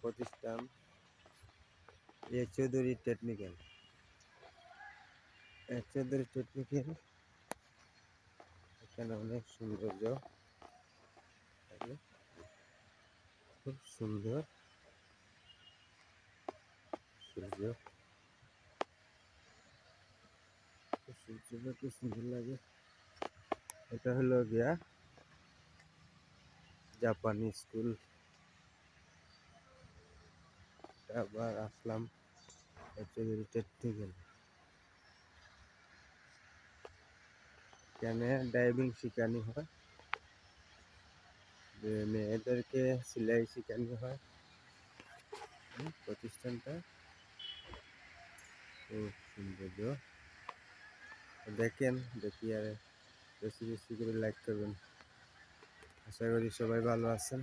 প্রতিষ্ঠান Chowdhury technical. Chowdhury technical এখানে অনেক সৌন্দর্য, খুব সুন্দর সূর্য, সূর্যটা খুব সুন্দর লাগে। এটা হলো গিয়া জাপানি স্কুল। আবার আসলাম চৌধুরী টেকনিক্যাল। এখানে ড্রাইভিং শেখানো হয়, মেয়েদেরকে সেলাই শেখানো হয়। প্রতিষ্ঠানটা খুব সৌন্দর্য দেখেন, দেখি আর বেশি বেশি করে লাইক করবেন। আশা করি সবাই ভালো আছেন।